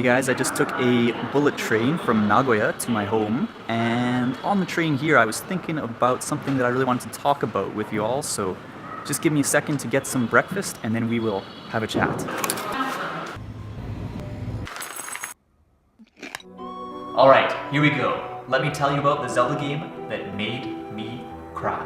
Hey guys, I just took a bullet train from Nagoya to my home, and on the train here I was thinking about something that I really wanted to talk about with you all, so just give me a second to get some breakfast and then we will have a chat. Alright, here we go. Let me tell you about the Zelda game that made me cry.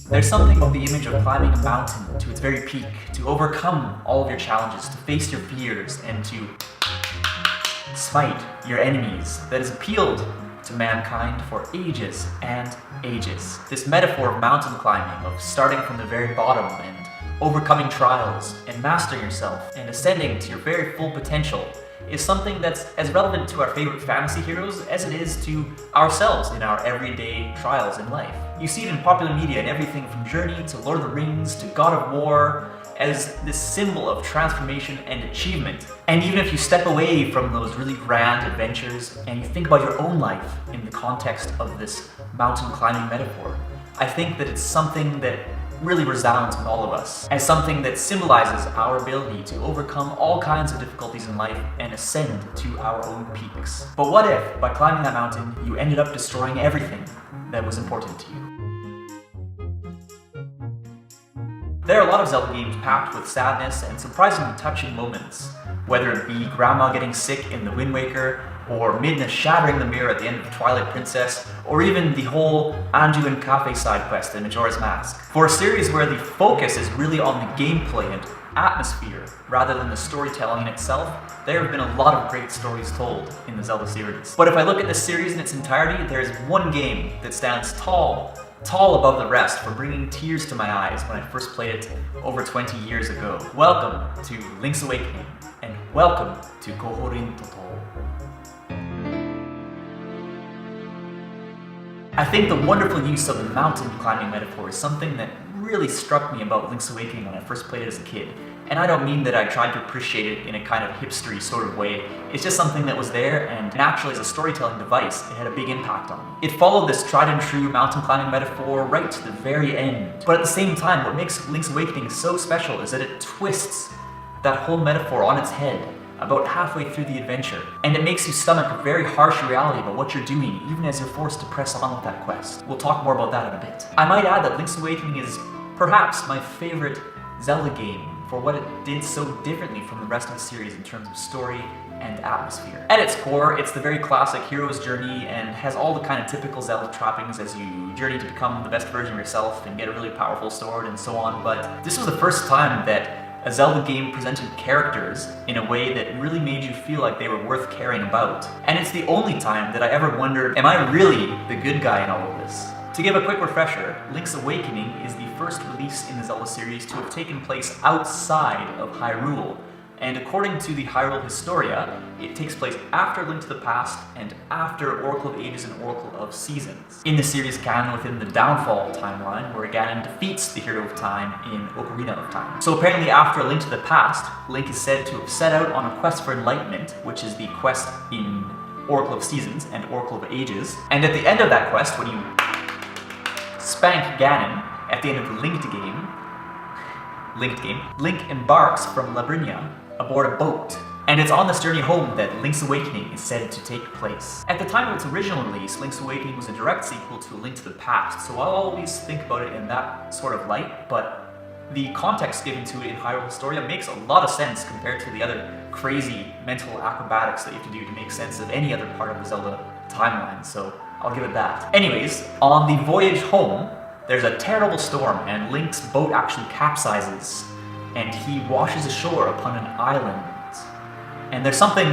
There's something about the image of climbing a mountain to its very peak, to overcome all of your challenges, to face your fears, and to smite your enemies that has appealed to mankind for ages and ages. This metaphor of mountain climbing, of starting from the very bottom and overcoming trials and mastering yourself and ascending to your very full potential, is something that's as relevant to our favorite fantasy heroes as it is to ourselves in our everyday trials in life. You see it in popular media in everything from Journey to Lord of the Rings to God of War as this symbol of transformation and achievement. And even if you step away from those really grand adventures and you think about your own life in the context of this mountain climbing metaphor, I think that it's something that really resounds with all of us as something that symbolizes our ability to overcome all kinds of difficulties in life and ascend to our own peaks. But what if, by climbing that mountain, you ended up destroying everything that was important to you? There are a lot of Zelda games packed with sadness and surprisingly touching moments, whether it be Grandma getting sick in the Wind Waker, or Midna shattering the mirror at the end of Twilight Princess, or even the whole Anju and Cafe side quest in Majora's Mask. For a series where the focus is really on the gameplay and atmosphere rather than the storytelling in itself, there have been a lot of great stories told in the Zelda series. But if I look at this series in its entirety, there's one game that stands tall above the rest for bringing tears to my eyes when I first played it over 20 years ago. Welcome to Link's Awakening, and welcome to Kohorin Toto. I think the wonderful use of the mountain climbing metaphor is something that really struck me about Link's Awakening when I first played it as a kid. And I don't mean that I tried to appreciate it in a kind of hipstery sort of way. It's just something that was there, and naturally as a storytelling device, it had a big impact on me. It followed this tried and true mountain climbing metaphor right to the very end. But at the same time, what makes Link's Awakening so special is that it twists that whole metaphor on its head about halfway through the adventure, and it makes you stomach a very harsh reality about what you're doing, even as you're forced to press on with that quest. We'll talk more about that in a bit. I might add that Link's Awakening is perhaps my favorite Zelda game for what it did so differently from the rest of the series in terms of story and atmosphere. At its core, it's the very classic hero's journey and has all the kind of typical Zelda trappings as you journey to become the best version of yourself and get a really powerful sword and so on, but this was the first time that a Zelda game presented characters in a way that really made you feel like they were worth caring about. And it's the only time that I ever wondered, am I really the good guy in all of this? To give a quick refresher, Link's Awakening is the first release in the Zelda series to have taken place outside of Hyrule. And according to the Hyrule Historia, it takes place after Link to the Past and after Oracle of Ages and Oracle of Seasons. In the series canon within the Downfall timeline, where Ganon defeats the Hero of Time in Ocarina of Time. So apparently after Link to the Past, Link is said to have set out on a quest for enlightenment, which is the quest in Oracle of Seasons and Oracle of Ages. And at the end of that quest, when you spank Ganon at the end of the Link embarks from Labyrinthia aboard a boat. And it's on this journey home that Link's Awakening is said to take place. At the time of its original release, Link's Awakening was a direct sequel to A Link to the Past, so I'll always think about it in that sort of light, but the context given to it in Hyrule Historia makes a lot of sense compared to the other crazy mental acrobatics that you have to do to make sense of any other part of the Zelda timeline, so I'll give it that. Anyways, on the voyage home, there's a terrible storm and Link's boat actually capsizes and he washes ashore upon an island. And there's something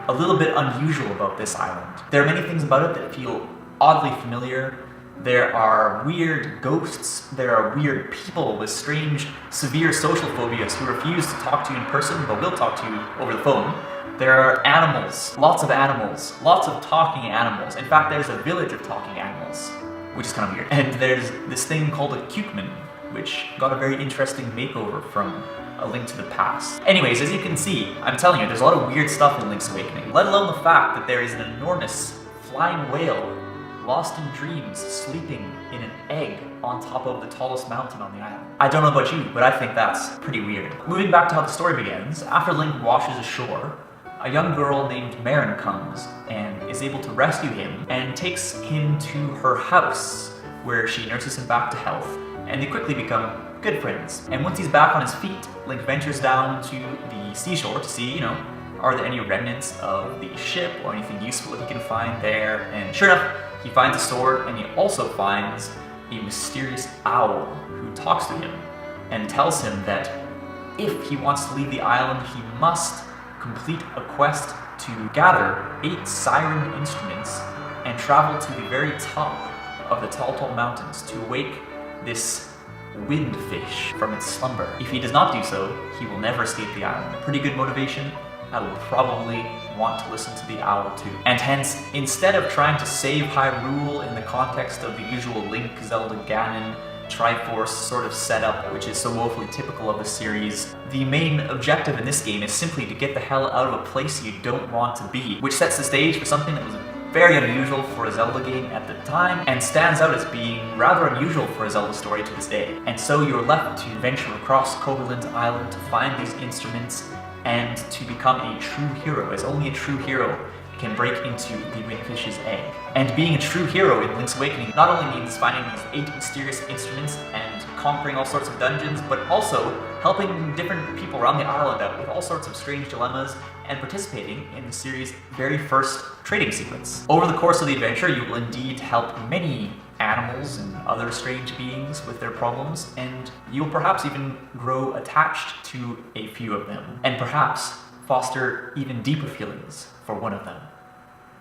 a little bit unusual about this island. There are many things about it that feel oddly familiar. There are weird ghosts, there are weird people with strange, severe social phobias who refuse to talk to you in person but will talk to you over the phone. There are animals, lots of talking animals. In fact, there's a village of talking animals, which is kind of weird. And there's this thing called a Cukeman, which got a very interesting makeover from A Link to the Past. Anyways, as you can see, I'm telling you, there's a lot of weird stuff in Link's Awakening, let alone the fact that there is an enormous flying whale lost in dreams, sleeping in an egg on top of the tallest mountain on the island. I don't know about you, but I think that's pretty weird. Moving back to how the story begins, after Link washes ashore, a young girl named Marin comes and is able to rescue him and takes him to her house, where she nurses him back to health, and they quickly become good friends. And once he's back on his feet, Link ventures down to the seashore to see, are there any remnants of the ship or anything useful that he can find there? And sure enough, he finds a sword, and he also finds a mysterious owl who talks to him and tells him that if he wants to leave the island, he must complete a quest to gather 8 siren instruments and travel to the very top of the tall mountains to wake this windfish from its slumber. If he does not do so, he will never escape the island. Pretty good motivation. I will probably want to listen to the owl too. And hence, instead of trying to save Hyrule in the context of the usual Link, Zelda, Ganon, Triforce sort of setup, which is so woefully typical of the series, the main objective in this game is simply to get the hell out of a place you don't want to be, which sets the stage for something that was very unusual for a Zelda game at the time, and stands out as being rather unusual for a Zelda story to this day. And so you're left to venture across Koholint Island to find these instruments and to become a true hero, as only a true hero can break into the Windfish's egg. And being a true hero in Link's Awakening not only means finding these 8 mysterious instruments and conquering all sorts of dungeons, but also helping different people around the island out with all sorts of strange dilemmas and participating in the series' very first trading sequence. Over the course of the adventure, you will indeed help many animals and other strange beings with their problems, and you'll perhaps even grow attached to a few of them, and perhaps foster even deeper feelings for one of them.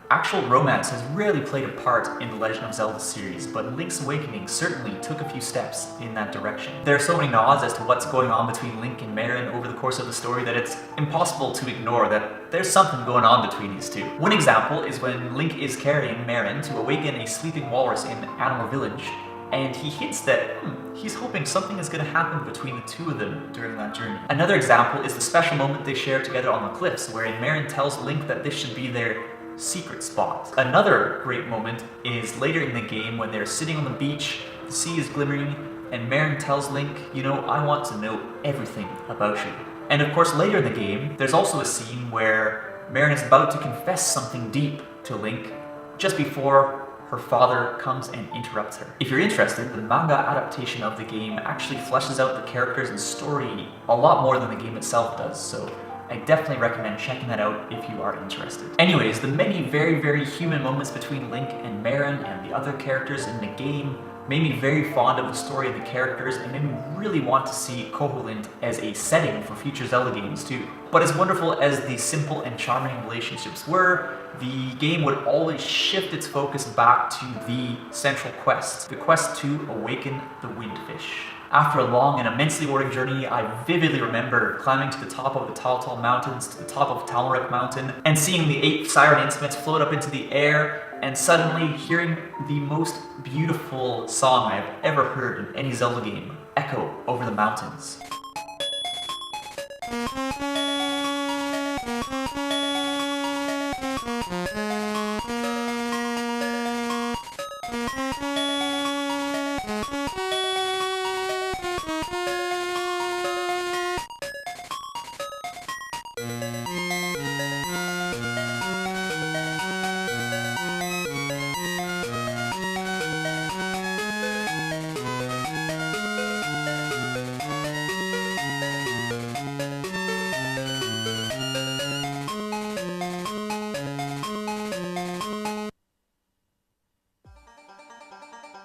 Actual romance has rarely played a part in the Legend of Zelda series, but Link's Awakening certainly took a few steps in that direction. There are so many nods as to what's going on between Link and Marin over the course of the story that it's impossible to ignore that there's something going on between these two. One example is when Link is carrying Marin to awaken a sleeping walrus in Amoore Village, and he hints that he's hoping something is going to happen between the two of them during that journey. Another example is the special moment they share together on the cliffs, wherein Marin tells Link that this should be their secret spot. Another great moment is later in the game when they're sitting on the beach, the sea is glimmering, and Marin tells Link, I want to know everything about you. And of course, later in the game, there's also a scene where Marin is about to confess something deep to Link just before her father comes and interrupts her. If you're interested, the manga adaptation of the game actually fleshes out the characters and story a lot more than the game itself does, so I definitely recommend checking that out if you are interested. Anyways, the many very, very human moments between Link and Marin and the other characters in the game made me very fond of the story and the characters, and made me really want to see Koholint as a setting for future Zelda games too. But as wonderful as the simple and charming relationships were, the game would always shift its focus back to the central quest, the quest to awaken the Windfish. After a long and immensely rewarding journey, I vividly remember climbing to the top of the Tall Mountains, to the top of Talmarek Mountain, and seeing the 8 siren instruments float up into the air, and suddenly hearing the most beautiful song I've ever heard in any Zelda game echo over the mountains.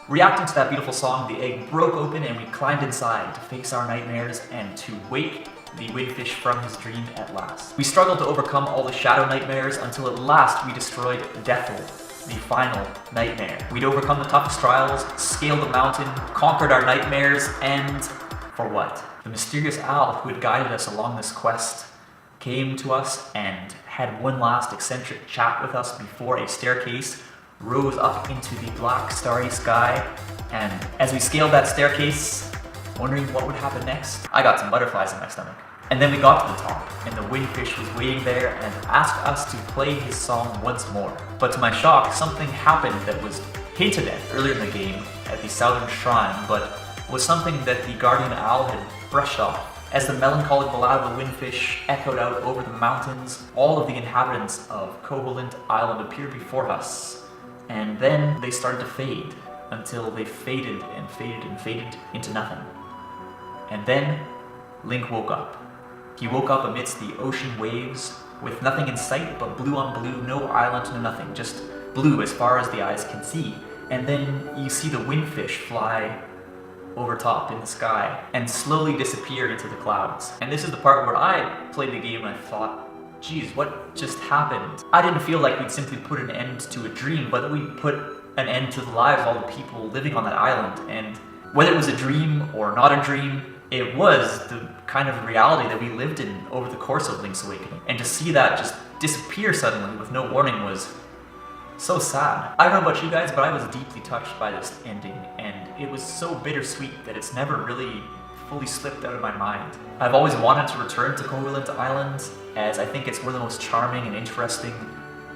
Reacting to that beautiful song, the egg broke open and we climbed inside to face our nightmares and to wake the Windfish from his dream at last. We struggled to overcome all the shadow nightmares until at last we destroyed Deathel, the final nightmare. We'd overcome the toughest trials, scaled the mountain, conquered our nightmares, and for what? The mysterious owl who had guided us along this quest came to us and had one last eccentric chat with us before a staircase rose up into the black starry sky, and as we scaled that staircase, wondering what would happen next, I got some butterflies in my stomach. And then we got to the top, and the Windfish was waiting there and asked us to play his song once more. But to my shock, something happened that was hinted at earlier in the game at the Southern Shrine, but was something that the Guardian Owl had brushed off. As the melancholy ballad of the windfish echoed out over the mountains, all of the inhabitants of Koholint Island appeared before us, and then they started to fade, until they faded and faded and faded into nothing. And then Link woke up. He woke up amidst the ocean waves, with nothing in sight but blue on blue, no island, no nothing, just blue as far as the eyes can see. And then you see the windfish fly over top in the sky and slowly disappear into the clouds. And this is the part where I played the game and I thought, geez, what just happened? I didn't feel like we'd simply put an end to a dream, but that we'd put an end to the lives of all the people living on that island. And whether it was a dream or not a dream, it was the kind of reality that we lived in over the course of Link's Awakening. And to see that just disappear suddenly with no warning was so sad. I don't know about you guys, but I was deeply touched by this ending, and it was so bittersweet that it's never really fully slipped out of my mind. I've always wanted to return to Koholint Island, as I think it's one of the most charming and interesting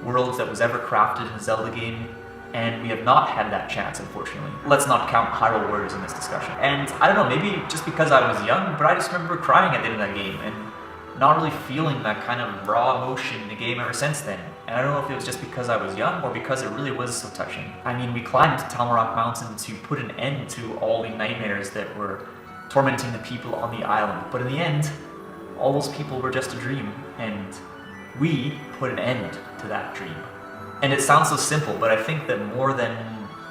worlds that was ever crafted in a Zelda game, and we have not had that chance, unfortunately. Let's not count Hyrule Warriors in this discussion. And I don't know, maybe just because I was young, but I just remember crying at the end of that game, and not really feeling that kind of raw emotion in the game ever since then. And I don't know if it was just because I was young or because it really was so touching. I mean, we climbed Talmarock Mountain to put an end to all the nightmares that were tormenting the people on the island. But in the end, all those people were just a dream, and we put an end to that dream. And it sounds so simple, but I think that more than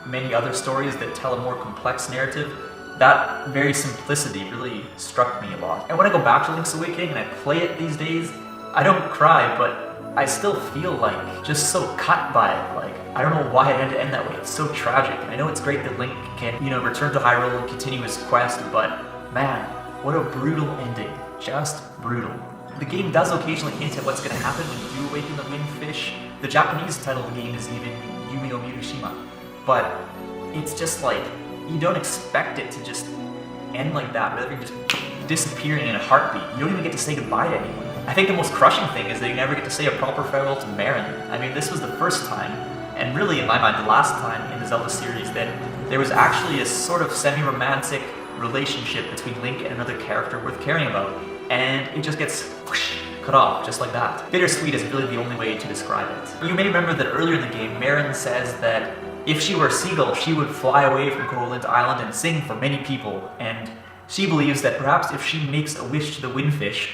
many other stories that tell a more complex narrative, that very simplicity really struck me a lot. And when I go back to Link's Awakening and I play it these days, I don't cry, but I still feel like just so cut by it. Like, I don't know why it had to end that way. It's so tragic. I know it's great that Link can, return to Hyrule and continue his quest, but man, what a brutal ending. Just brutal. The game does occasionally hint at what's going to happen when you do awaken the Windfish. The Japanese title of the game is even Yumi no Mirushima. But it's just like, you don't expect it to just end like that, rather than just disappearing in a heartbeat. You don't even get to say goodbye to anyone. I think the most crushing thing is that you never get to say a proper farewell to Marin. I mean, this was the first time, and really in my mind the last time in the Zelda series, that there was actually a sort of semi-romantic relationship between Link and another character worth caring about. And it just gets whoosh, cut off, just like that. Bittersweet is really the only way to describe it. You may remember that earlier in the game, Marin says that if she were a seagull, she would fly away from Koholint Island and sing for many people, and she believes that perhaps if she makes a wish to the Windfish,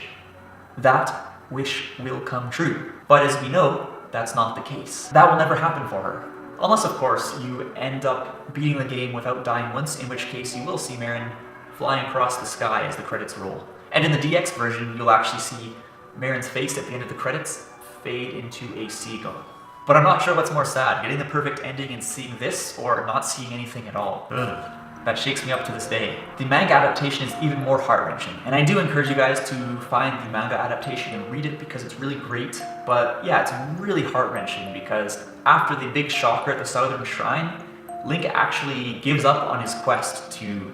that wish will come true. But as we know, that's not the case. That will never happen for her. Unless, of course, you end up beating the game without dying once, in which case you will see Marin flying across the sky as the credits roll. And in the DX version, you'll actually see Marin's face at the end of the credits fade into a seagull. But I'm not sure what's more sad, getting the perfect ending and seeing this, or not seeing anything at all. Ugh. That shakes me up to this day. The manga adaptation is even more heart-wrenching, and I do encourage you guys to find the manga adaptation and read it because it's really great. But yeah, it's really heart-wrenching because after the big shocker at the Southern Shrine, Link actually gives up on his quest to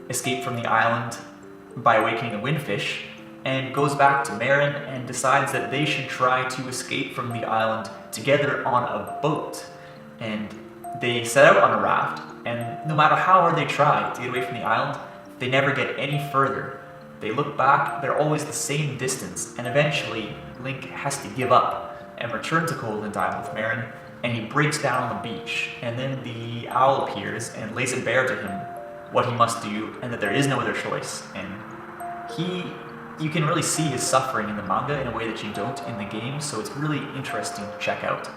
escape from the island by awakening a Windfish, and goes back to Marin and decides that they should try to escape from the island together on a boat. And they set out on a raft, and no matter how hard they try to get away from the island, they never get any further. They look back, they're always the same distance, and eventually Link has to give up and return to Koholint Island with Marin, and he breaks down on the beach, and then the owl appears and lays it bare to him what he must do, and that there is no other choice. And you can really see his suffering in the manga in a way that you don't in the game, so it's really interesting to check out.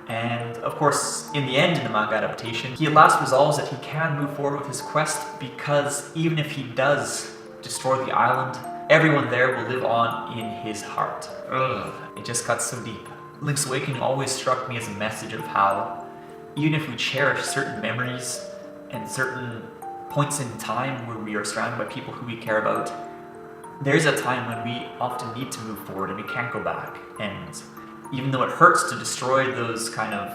And of course, in the end, in the manga adaptation, he at last resolves that he can move forward with his quest, because even if he does destroy the island, everyone there will live on in his heart. Ugh. It just cuts so deep. Link's Awakening always struck me as a message of how, even if we cherish certain memories and certain points in time where we are surrounded by people who we care about, there's a time when we often need to move forward and we can't go back. And even though it hurts to destroy those kind of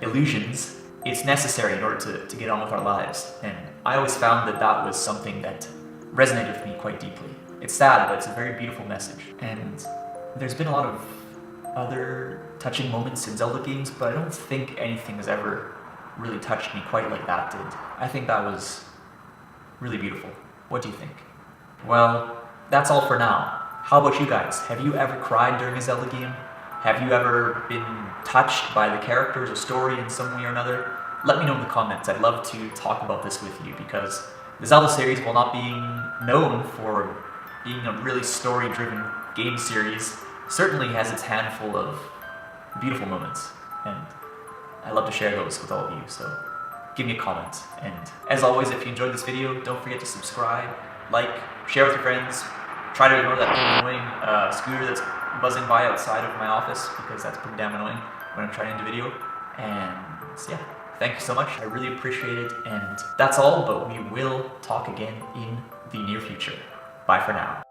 illusions, it's necessary in order to get on with our lives. And I always found that that was something that resonated with me quite deeply. It's sad, but it's a very beautiful message. And there's been a lot of other touching moments in Zelda games, but I don't think anything has ever really touched me quite like that did. I think that was really beautiful. What do you think? Well, that's all for now. How about you guys? Have you ever cried during a Zelda game? Have you ever been touched by the characters or story in some way or another? Let me know in the comments. I'd love to talk about this with you because the Zelda series, while not being known for being a really story-driven game series, certainly has its handful of beautiful moments, and I love to share those with all of you, so give me a comment. And as always, if you enjoyed this video, don't forget to subscribe, like, share with your friends, try to ignore that annoying scooter that's buzzing by outside of my office, because that's pretty damn annoying when I'm trying to end a video. And yeah, thank you so much, I really appreciate it, and that's all, but we will talk again in the near future. Bye for now.